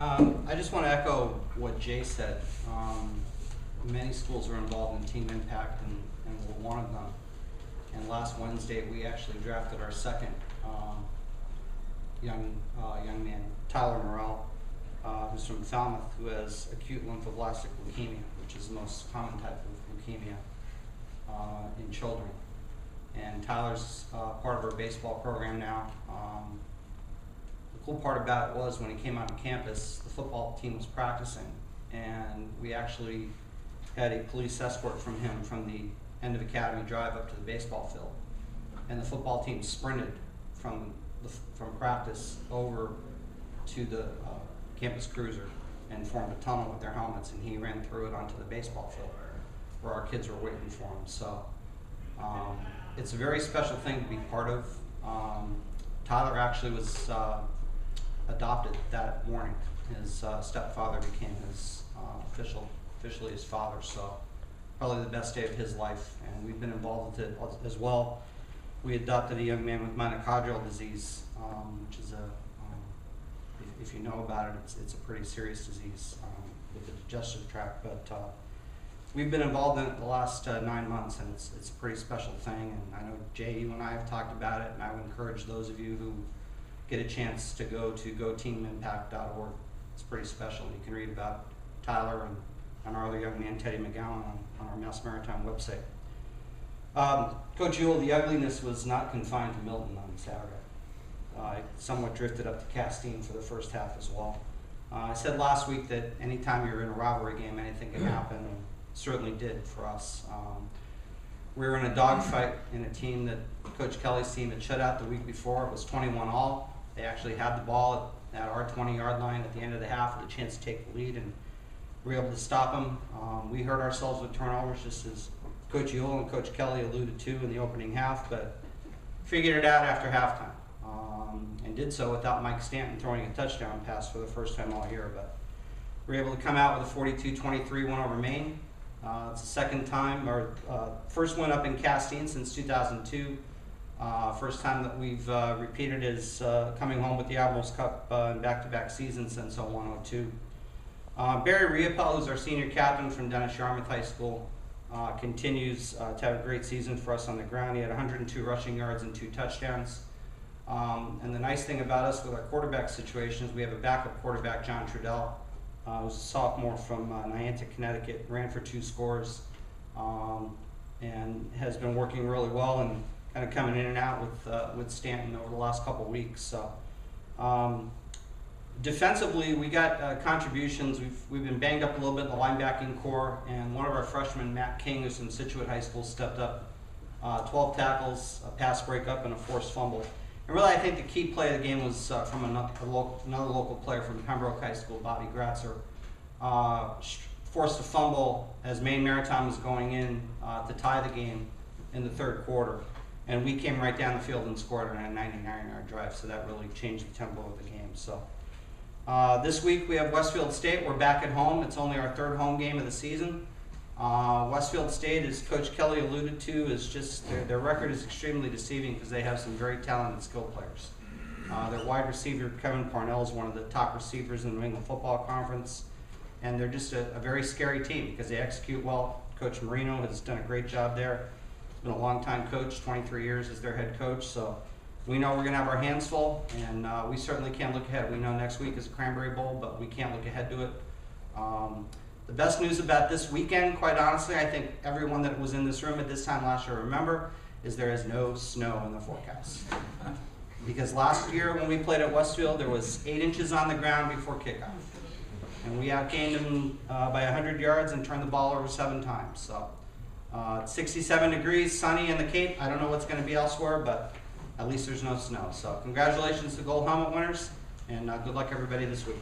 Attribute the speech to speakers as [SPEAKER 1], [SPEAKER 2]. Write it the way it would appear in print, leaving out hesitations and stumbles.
[SPEAKER 1] I just want to echo what Jay said. Many schools are involved in Team Impact, and we're one of them. And last Wednesday, we actually drafted our second young man, Tyler Morrell, who's from Falmouth, who has acute lymphoblastic leukemia, which is the most common type of leukemia in children. And Tyler's part of our baseball program now. The cool part about it was when he came on campus, the football team was practicing, and we actually had a police escort from him from the end of Academy Drive up to the baseball field. And the football team sprinted from practice over to the campus cruiser and formed a tunnel with their helmets, and he ran through it onto the baseball field where our kids were waiting for him. So it's a very special thing to be part of. Tyler actually was adopted that morning. His stepfather became his officially his father, so probably the best day of his life, and we've been involved with it as well. We adopted a young man with mitochondrial disease, which is if you know about it, it's a pretty serious disease with the digestive tract, but we've been involved in it the last 9 months, and it's a pretty special thing. And I know Jay, you and I have talked about it, and I would encourage those of you who get a chance to go to goteamimpact.org. It's pretty special. You can read about Tyler and our other young man, Teddy McGowan, on our Maritime website. Coach Ewell, the ugliness was not confined to Milton on Saturday. It somewhat drifted up to Castine for the first half as well. I said last week that anytime you're in a rivalry game, anything can happen, and certainly did for us. We were in a dogfight in a team that Coach Kelly's team had shut out the week before. It was 21-all. They actually had the ball at our 20-yard line at the end of the half with a chance to take the lead, and we were able to stop them. We hurt ourselves with turnovers, just as Coach Ewell and Coach Kelly alluded to in the opening half, but figured it out after halftime, and did so without Mike Stanton throwing a touchdown pass for the first time all year. But we were able to come out with a 42-23 win over Maine. It's the second time, or first win up in Castine since 2002. First time that we've repeated as coming home with the Admirals Cup in back-to-back seasons since 01-02. Barry Riopel, who's our senior captain from Dennis Yarmouth High School, continues to have a great season for us on the ground. He had 102 rushing yards and 2 touchdowns. And the nice thing about us with our quarterback situation is we have a backup quarterback, John Trudell, who's a sophomore from Niantic, Connecticut, ran for 2 scores, and has been working really well and kind of coming in and out with Stanton over the last couple weeks. So defensively, we got contributions. We've been banged up a little bit in the linebacking core, and one of our freshmen, Matt King, who's from Situate High School, stepped up, 12 tackles, a pass breakup, and a forced fumble. And really, I think the key play of the game was from another local player from Pembroke High School, Bobby Gratzer. Forced a fumble as Maine Maritime was going in to tie the game in the third quarter. And we came right down the field and scored on a 99-yard drive, so that really changed the tempo of the game. So this week we have Westfield State. We're back at home. It's only our 3rd home game of the season. Westfield State, as Coach Kelly alluded to, is just their record is extremely deceiving because they have some very talented skill players. Their wide receiver, Kevin Parnell, is one of the top receivers in the New England Football Conference, and they're just a very scary team because they execute well. Coach Marino has done a great job there. He's been a long-time coach, 23 years as their head coach, so we know we're going to have our hands full, and we certainly can't look ahead. We know next week is a Cranberry Bowl, but we can't look ahead to it. The best news about this weekend, quite honestly, I think everyone that was in this room at this time last year remember, is there is no snow in the forecast. Because last year when we played at Westfield, there was 8 inches on the ground before kickoff. And we outgained them by 100 yards and turned the ball over 7 times. So 67 degrees, sunny in the Cape. I don't know what's going to be elsewhere, but at least there's no snow. So congratulations to Gold Helmet winners, and good luck everybody this week.